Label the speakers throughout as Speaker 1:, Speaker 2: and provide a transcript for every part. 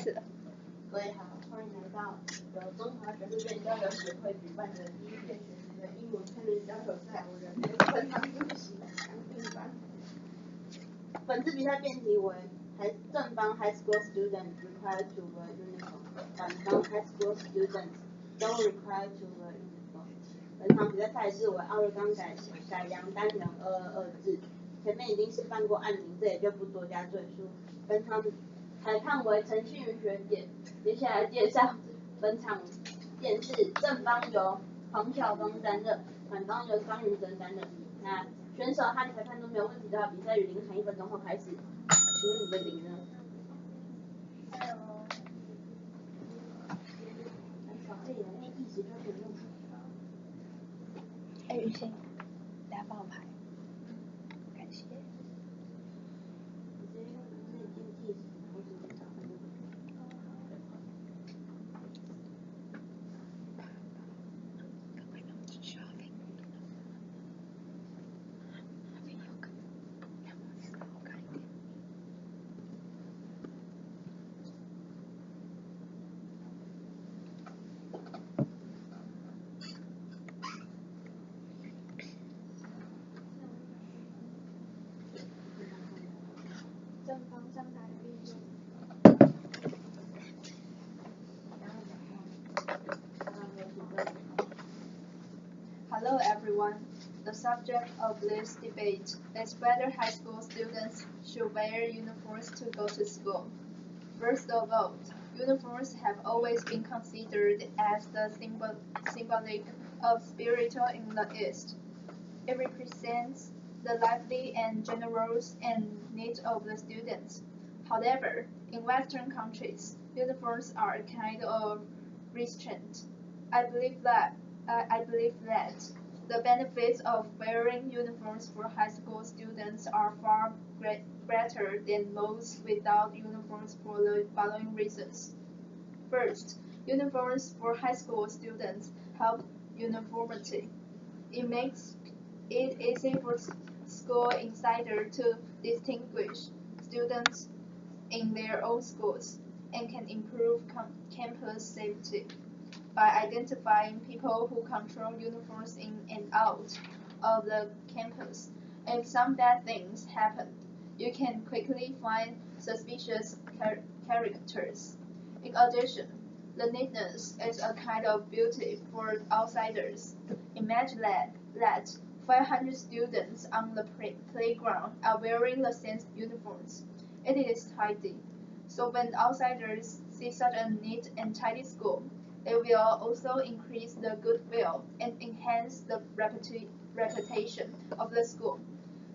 Speaker 1: 始了。
Speaker 2: 各位好，欢迎来到由中华学术院交流协会举办的第一届学习的英文辩论交流赛。我人本场主席杨定邦。本次比赛辩题为正方 High School students required to wear uniform， 反方 High School students don't require to wear uniform。本场比赛赛制为奥勒冈改良单人222制，前面已经示范过案名，这也就不多加赘述。本场裁判为陈信瑜学姐，接下来介绍本场辩式，正方由黄晓峰担任，反方由张云珍担任。那选手和裁判都没有问题的话，比赛与0喊1分钟后开始。请问你的0呢？少背了，那意思就不用。
Speaker 1: 雨欣，大家帮我排，感谢。正方上台立正。Hello everyone. The subject of this debate is whether high school students should wear uniforms to go to school. First of all, uniforms have always been considered as the symbolic of spiritual in the East. It represents the lively and generous and needs of the students. However, in Western countries, uniforms are a kind of restraint. I believe that the benefits of wearing uniforms for high school students are far greater than those without uniforms for the following reasons. First, uniforms for high school students help uniformity. It makes it easy for school insiders to distinguish students in their own schools and can improve campus safety by identifying people who control uniforms in and out of the campus. If some bad things happen, you can quickly find suspicious characters. In addition, the neatness is a kind of beauty for outsiders. Imagine that 500 students on the playground are wearing the same uniforms. It is tidy. So when outsiders see such a neat and tidy school, it will also increase the goodwill and enhance the reputation of the school.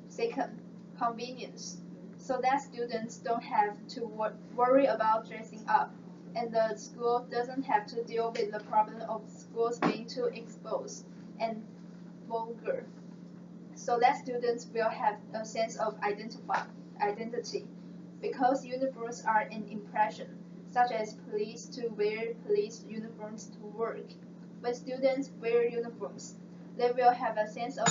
Speaker 1: Second, convenience, so that students don't have to worry about dressing up, and the school doesn't have to deal with the problem of schools being too exposed and vulgar. So that students will have a sense of identity, because uniforms are an impression, such as police to wear police uniforms to work. When students wear uniforms, they will have a sense of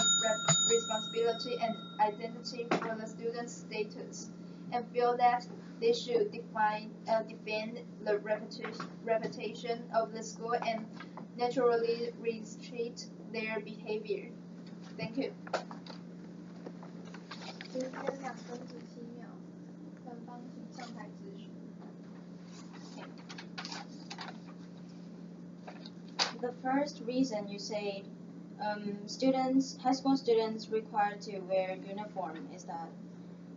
Speaker 1: responsibility and identity for the student's status, and feel that they should defend the reputation of the school and naturally restrict their behavior. Thank you. 时间2分17秒，本方请上台质询。
Speaker 3: The first reason you said high school students required to wear uniform is that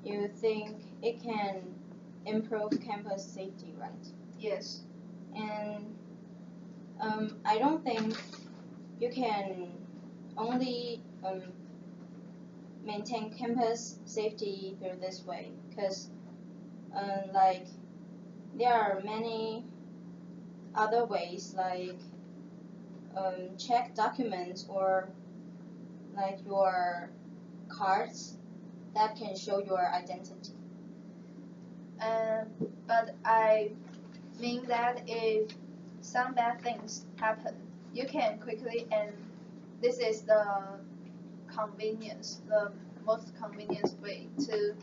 Speaker 3: you think it can improve campus safety, right?
Speaker 1: Yes.
Speaker 3: And I don't think you can only maintain campus safety through this way, because like there are many other ways, like check documents or like your cards that can show your identity.
Speaker 1: But I mean that if some bad things happen, you can quickly, and this is the most convenient way to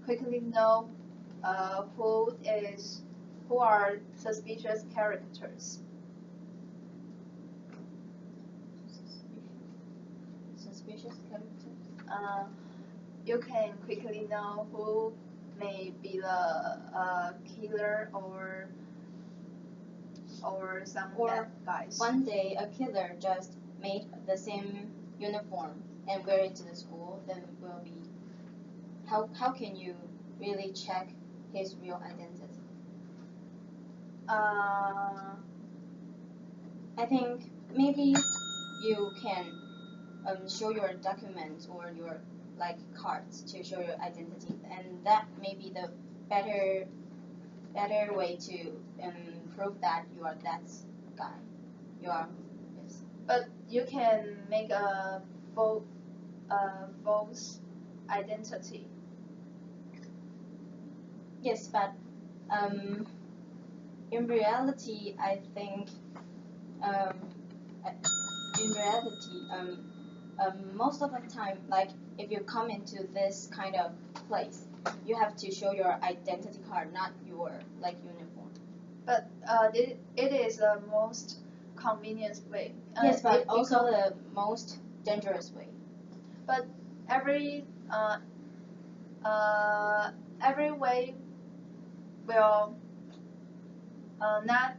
Speaker 1: quickly know who is who are suspicious characters.
Speaker 3: Suspicious characters?
Speaker 1: You can quickly know who may be the killer or some bad guys.
Speaker 3: One day a killer just made the same uniform and wear it to the school, then will be how can you really check his real identity? I think maybe you can show your documents or your cards to show your identity, and that may be the better way to prove that you are that guy. You are, yes.
Speaker 1: But you can make a false identity.
Speaker 3: Yes, but in reality, I think most of the time, like if you come into this kind of place, you have to show your identity card, not your uniform.
Speaker 1: But it is the most convenient way.
Speaker 3: Yes, but also the most dangerous way.
Speaker 1: But every way will not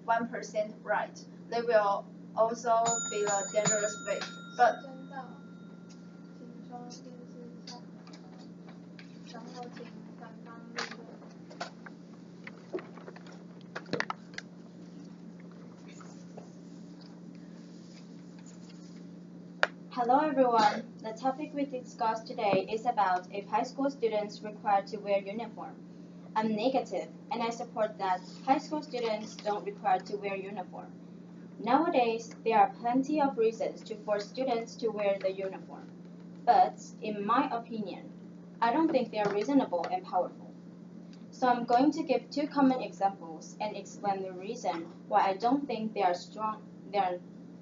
Speaker 1: 1% right. They will also be the dangerous way. But
Speaker 3: hello everyone. The topic we discussed today is about if high school students required to wear uniform. I'm negative, and I support that high school students don't require to wear uniform. Nowadays, there are plenty of reasons to force students to wear the uniform. But, in my opinion, I don't think they are reasonable and powerful. So I'm going to give 2 common examples and explain the reason why I don't think they are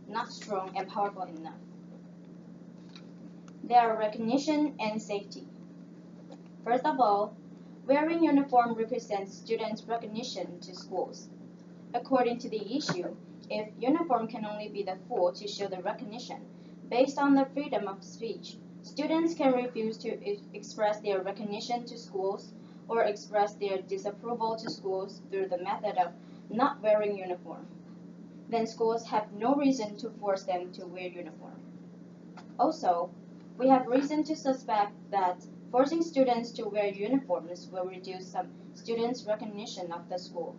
Speaker 3: not strong and powerful enough. They are recognition and safety. First of all, wearing uniform represents students' recognition to schools. According to the issue, if uniform can only be the tool to show the recognition, based on the freedom of speech, students can refuse to express their recognition to schools or express their disapproval to schools through the method of not wearing uniform. Then schools have no reason to force them to wear uniform. Also, we have reason to suspect that forcing students to wear uniforms will reduce some students' recognition of the school.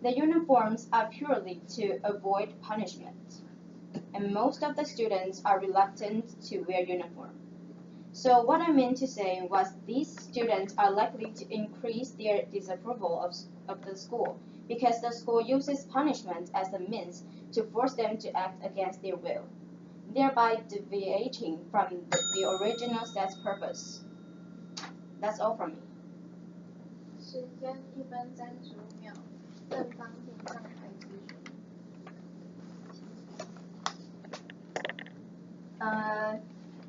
Speaker 3: The uniforms are purely to avoid punishment, and most of the students are reluctant to wear uniform. So what I meant to say was these students are likely to increase their disapproval of the school because the school uses punishment as a means to force them to act against their will, thereby deviating from the original set's purpose. That's all from me.
Speaker 2: 时间1分35秒，正方请上台咨询。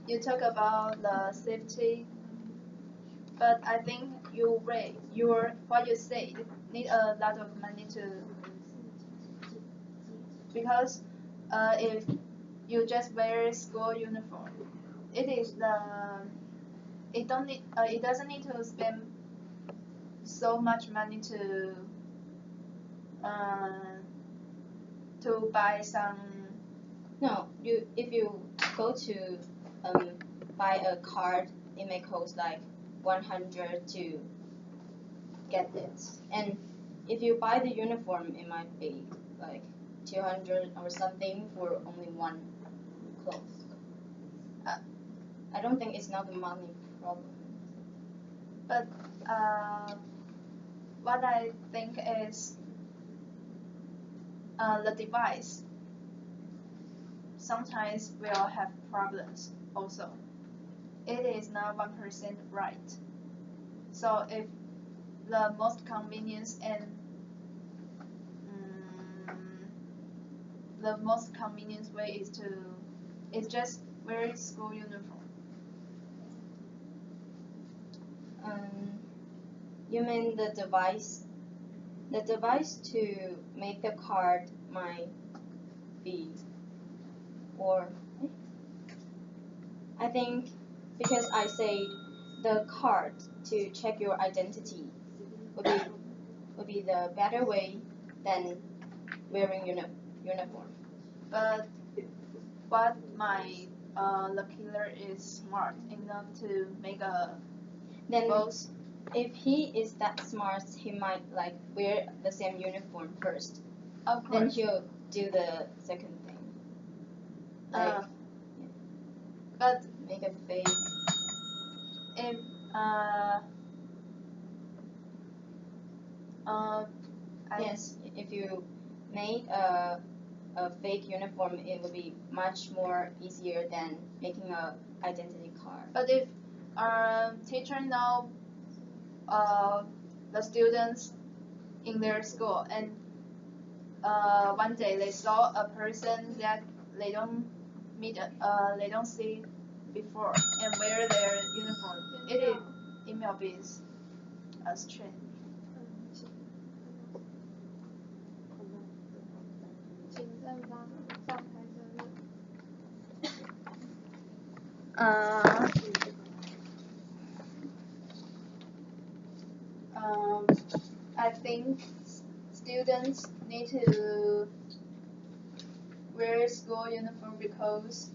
Speaker 1: You talk about the safety, but I think what you said need a lot of money because if you just wear school uniform, it doesn't need to spend so much money to buy some.
Speaker 3: No, if you go to buy a card, it may cost like 100 to get it, and if you buy the uniform, it might be like 200 or something for only one clothes. I don't think it's not a money problem.
Speaker 1: But what I think is the device sometimes will have problems also. It is not 1% right. So if the most convenience and the most convenient way is just wear school uniform.
Speaker 3: You mean the device the device to make the card might be, or I think because I said the card to check your identity would be the better way than wearing uniform.
Speaker 1: But the killer is smart enough to make a
Speaker 3: Then
Speaker 1: both.
Speaker 3: if he is that smart, he might like wear the same uniform first.
Speaker 1: Of
Speaker 3: Then
Speaker 1: course.
Speaker 3: he'll do the second thing. Like
Speaker 1: But
Speaker 3: make a fake.
Speaker 1: if
Speaker 3: Yes, if you made a fake uniform, it would be much more easier than making a identity card.
Speaker 1: But if teacher know the students in their school and one day they saw a person that they don't see before and wear their uniform, it may be a strange. I think students need to wear school uniform because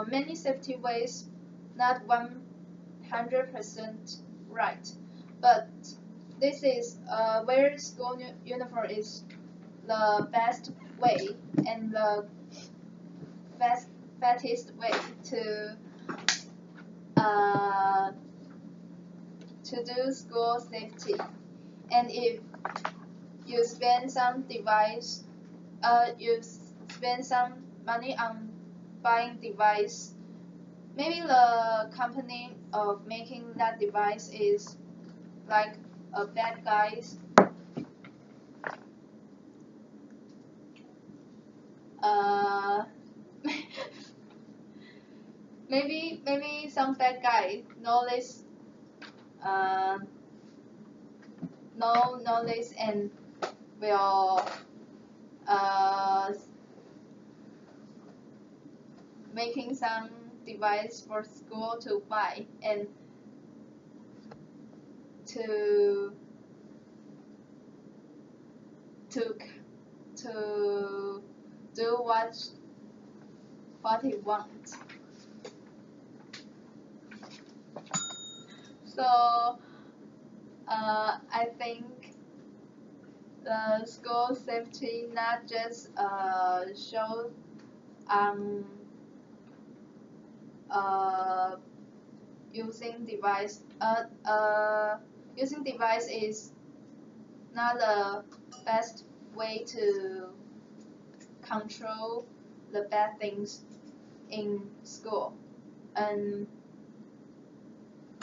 Speaker 1: many safety ways not 100% right, but this is wear school uniform is the best way and the fastest way to do school safety. And if you spend some money on buying device, maybe the company of making that device is like a bad guys. Maybe some bad guy know this and will making some device for school to buy and to do what he wants. So I think the school safety not just shows using device. Using device is not the best way to control the bad things in school, and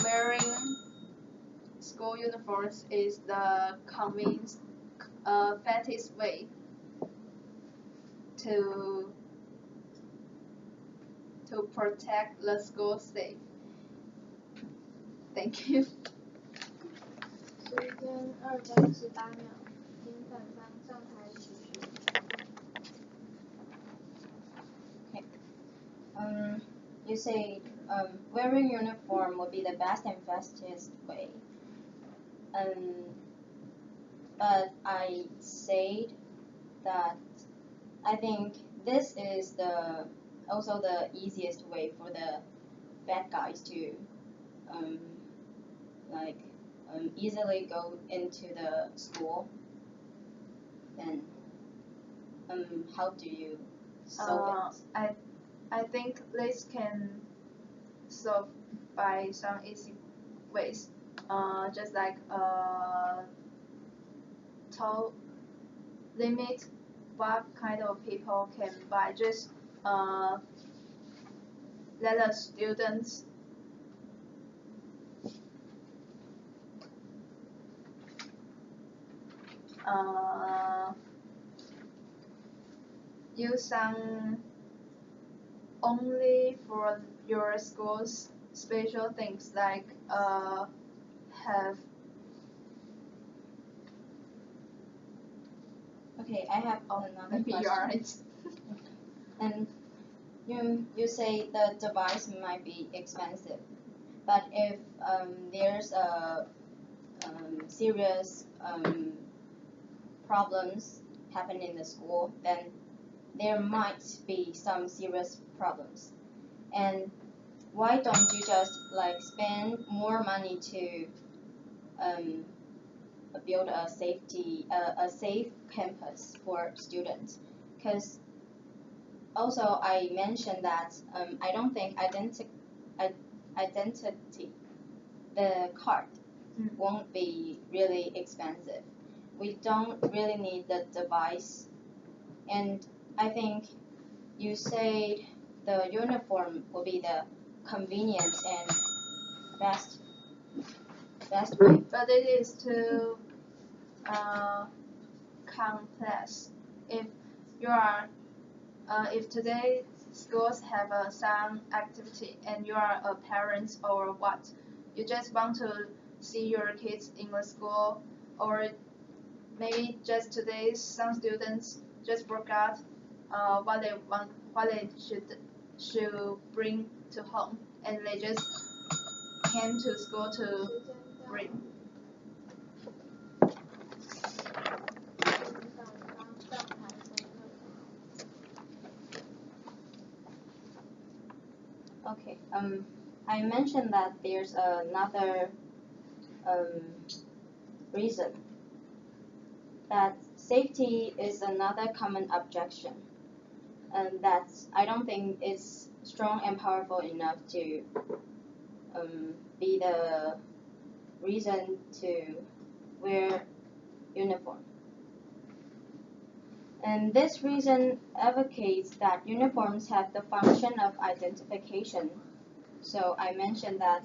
Speaker 1: wearing school uniforms is the convinced fastest way to protect the school safe. Thank you.
Speaker 2: 时间2分18秒，请反方上台举手。
Speaker 3: Okay. You say wearing uniform would be the best and fastest way. But I said that I think this is also the easiest way for the bad guys to easily go into the school. Then how do you solve it?
Speaker 1: I think this can solve by some easy ways. Just like to limit what kind of people can buy. Just let the students use some only for your schools special things like have.
Speaker 3: Okay, I have another
Speaker 1: Maybe
Speaker 3: question.
Speaker 1: you're right.
Speaker 3: And you say the device might be expensive, but if there's a serious problems happen in the school, then there might be some serious problems. And why don't you just like spend more money to build a safe campus for students? Because also I mentioned that I don't think identity, the card won't be really expensive. We don't really need the device, and I think you said the uniform will be the convenient and best way.
Speaker 1: But it is too complex. If you are, if today schools have some activity and you are a parent or what, you just want to see your kids in the school, or maybe just today some students just forgot what they should bring to home, and they just came to school to bring.
Speaker 3: Okay. I mentioned that there's another reason that safety is another common objection, and that's I don't think it's strong and powerful enough to be the reason to wear uniform. And this reason advocates that uniforms have the function of identification. So I mentioned that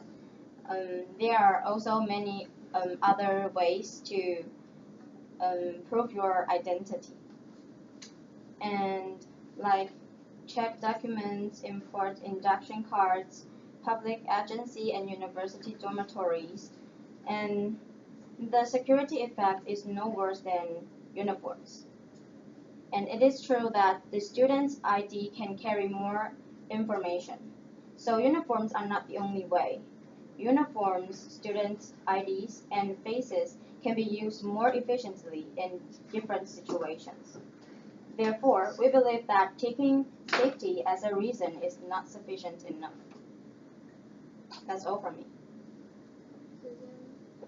Speaker 3: there are also many other ways to prove your identity. And like check documents, import induction cards, public agency and university dormitories. And the security effect is no worse than uniforms. And it is true that the student's ID can carry more information. So uniforms are not the only way. Uniforms, students' IDs, and faces can be used more efficiently in different situations. Therefore, we believe that taking safety as a reason is not sufficient enough. That's all from me.
Speaker 2: 时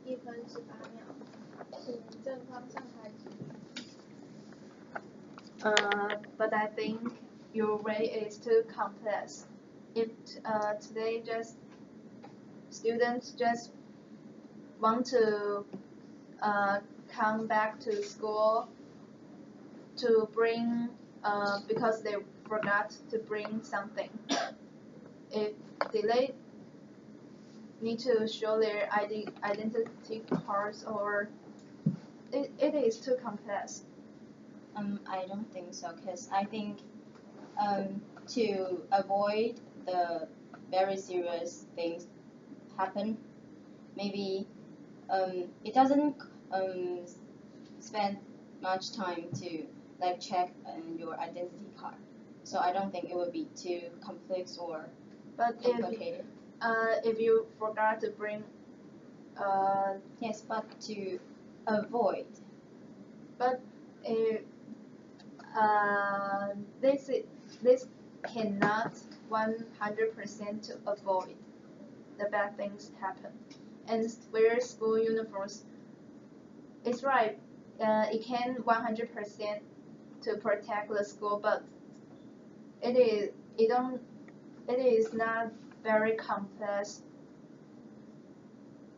Speaker 2: 间1分18秒，请正方向开始。
Speaker 1: But I think your way is too complex. If today just students just want to come back to school to bring because they forgot to bring something. If they need to show their identity cards, or it is too complex.
Speaker 3: I don't think so, because I think to avoid the very serious things happen, maybe it doesn't spend much time to like check your identity card. So I don't think it would be too complex or complicated.
Speaker 1: If you forgot to bring,
Speaker 3: yes, but to avoid.
Speaker 1: But this cannot 100% to avoid the bad things happen. And wear school uniforms, it's right. It can 100% to protect the school, but it is not very complex.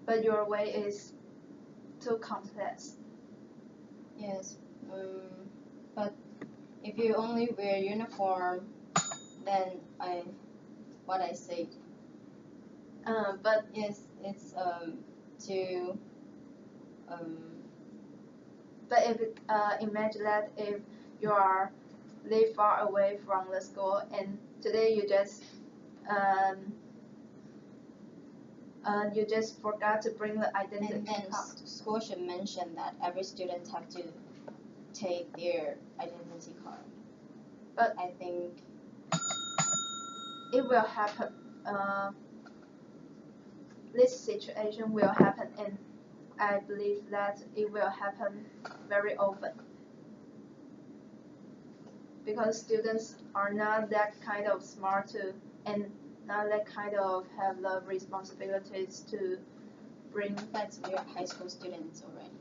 Speaker 1: But your way is too complex.
Speaker 3: Yes, but if you only wear uniform, then what I said.
Speaker 1: But
Speaker 3: yes, it's to.
Speaker 1: But if imagine that if you are live far away from the school and today you just you just forgot to bring the identity
Speaker 3: And
Speaker 1: card.
Speaker 3: school should mention that every student have to take their identity card.
Speaker 1: But
Speaker 3: I think
Speaker 1: it will happen. This situation will happen, and I believe that it will happen very often. Because students are not that kind of smart to, and not that kind of have the responsibilities to bring.
Speaker 3: that's we're high school students already.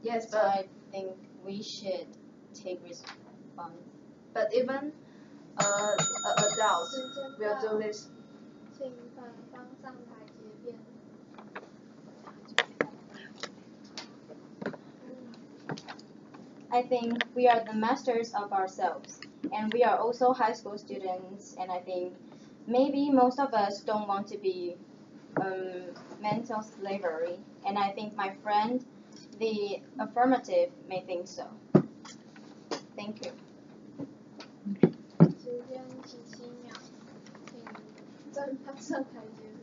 Speaker 1: Yes,
Speaker 3: So
Speaker 1: but
Speaker 3: I think we should take response.
Speaker 1: but even adults
Speaker 2: 时间
Speaker 1: will
Speaker 2: 到
Speaker 1: do this.
Speaker 2: 请反方上台结辩。
Speaker 3: I think we are the masters of ourselves, and we are also high school students, and I think maybe most of us don't want to be mental slavery, and I think my friend, the affirmative, may think so. Thank you.
Speaker 2: 时间17秒，请正方上台结辩。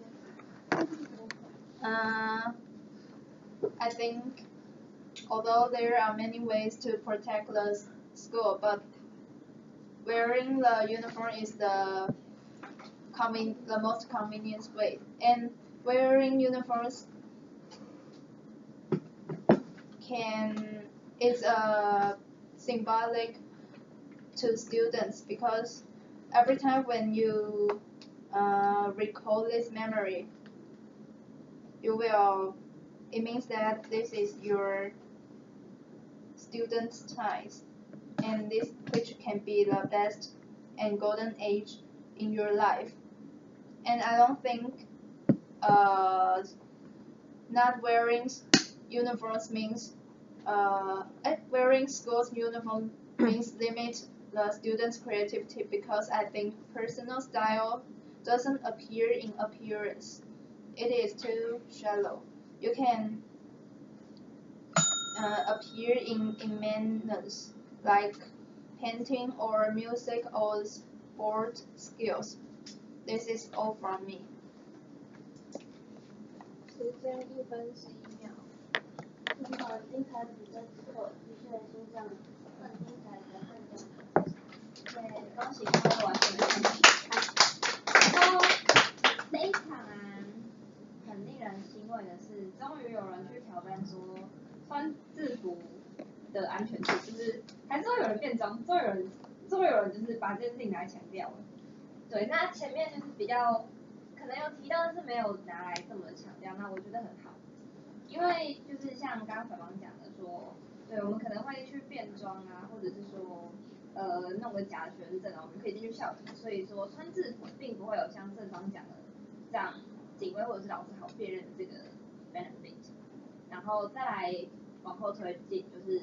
Speaker 1: I think although there are many ways to protect the school, but wearing the uniform is the most convenient way. And wearing uniforms is symbolic to students, because every time when you recall this memory, it means that this is your student times, and this which can be the best and golden age in your life. And I don't think not wearing uniforms means wearing school's uniform means limit the students' creativity, because I think personal style doesn't appear in appearance. It is too shallow. You can appear in manners like painting or music or sport skills. This is all from me.
Speaker 2: 时间1分11秒。
Speaker 4: 很好，精彩比赛之后，的确心上更精彩的更讲。对，恭喜他们完成了成绩。然后这一场啊，很令人欣慰的是，终于有人去挑战说穿制服的安全性，就是还是会有人变装，终于有人就是把这件事情拿来强调了。对，那前面就是比较可能有提到，但是没有拿来这么强调，那我觉得很好。因为就是像刚刚小芳讲的说，对我们可能会去变装啊，或者是说弄个假的学生证啊，我们可以进去校园，所以说穿制服并不会有像正方讲的这样警卫或者是老师好辨认的这个 benefit。然后再来往后推进，就是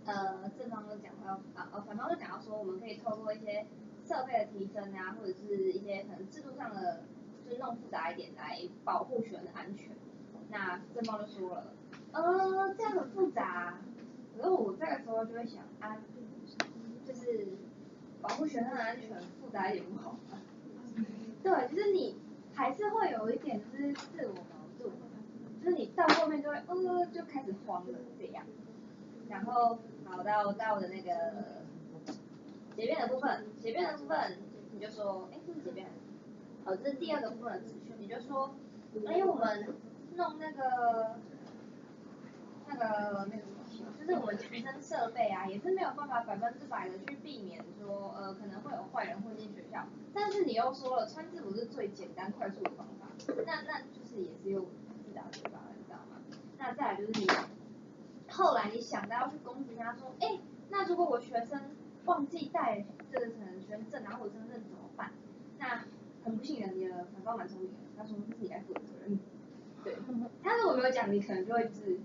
Speaker 4: 正方都讲到反方就讲到说，我们可以透过一些设备的提升啊，或者是一些可能制度上的，就是弄复杂一点来保护学生的安全。那正方就说了，这样很复杂。可是我这个时候就会想啊，就是保护学生的安全复杂一点不好吗？对，就是你还是会有一点就是自我矛盾，就是你到后面就会就开始慌了这样。然后好到我的那个结辩的部分，你就说，这是结辩，这是第二个部分的资讯，你就说，我们弄那个什么，就是我们提升设备啊，也是没有办法100%的去避免说，可能会有坏人混进学校。但是你又说了，穿制服是最简单快速的方法，那就是也是有自打嘴巴的，你知道吗？那再来就是你后来你想到要去攻击他说，那如果我学生忘记带这个可能学生证啊或者身份证怎么办？那很不幸的，你的反方蛮聪明的，他说这是你该负的责任。对，他如果没有讲，你可能就会就是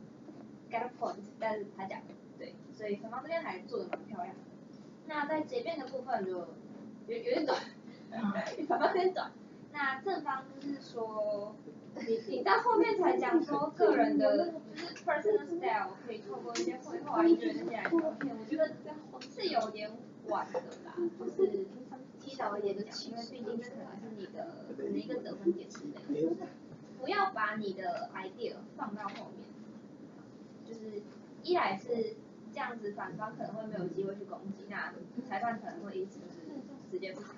Speaker 4: get a point， 但是他讲对，所以反方这边还做的蛮漂亮的。那在结辩的部分就有点短，反方有点短。那正方就是说，你到后面才讲说个人的就是 personal style 可以透过一些绘画、音乐这些来表现，我觉得是有点晚的啦，就是提早一点讲，因为毕竟这可能是你的可能一个得分点之类的。
Speaker 5: 不要把你的 idea 放到后面，就是一来是这样子反方可能会没有机会去攻击，那裁判可能会因此就是直接不查，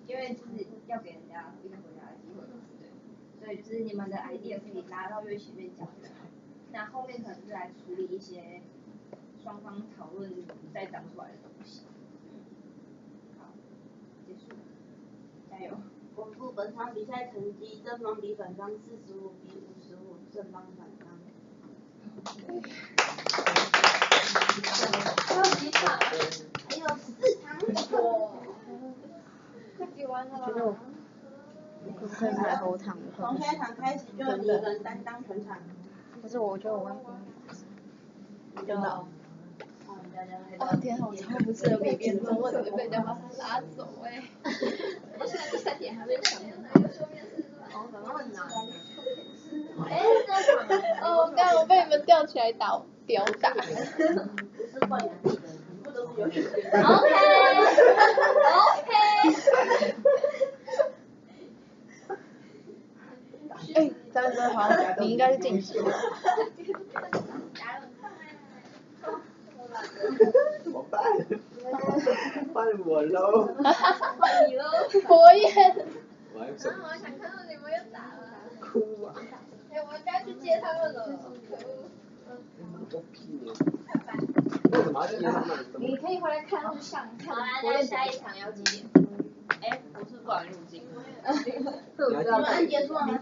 Speaker 5: 因为就是要给人家一个回答的机会嘛，对。所以就是你们的 idea 可以拉到越前面讲就好，那后面可能是来处理一些双方讨论再长出来的东西。好，结束，加油。
Speaker 2: 公布本场比赛成绩，正方比反方45比55，正方反方。
Speaker 5: 还有几场？
Speaker 2: 还有4场。
Speaker 5: 哇，快比完了吧？
Speaker 3: 可不可以买喉糖？
Speaker 2: 从下一场开始就你一个人担当全场。
Speaker 3: 可是我觉得我要
Speaker 2: 真的。
Speaker 1: 哦天啊，我超不适合比辩论，我直接被人家把拉走哎。我现在第3题还没讲。
Speaker 2: 哦，可能很难。
Speaker 1: 哦，刚刚我被你们吊起来打吊打。
Speaker 2: 不是怪难题的，全部都是有选择。
Speaker 5: OK。
Speaker 1: 哎，这样子好，你应该是禁止的。
Speaker 6: 怎么办？换我喽！
Speaker 5: 换你喽！
Speaker 1: 火焰。
Speaker 6: 我还想
Speaker 5: 我想看到你们又打了。
Speaker 6: 哭啊！
Speaker 5: 哎，我该去接他们了。
Speaker 6: 我屁呢！为什么要接他们？
Speaker 1: 你可以回来看录像，看。
Speaker 5: 好啦，那下一场要几点？哎，我是不敢入镜。
Speaker 2: 你们按结束了吗？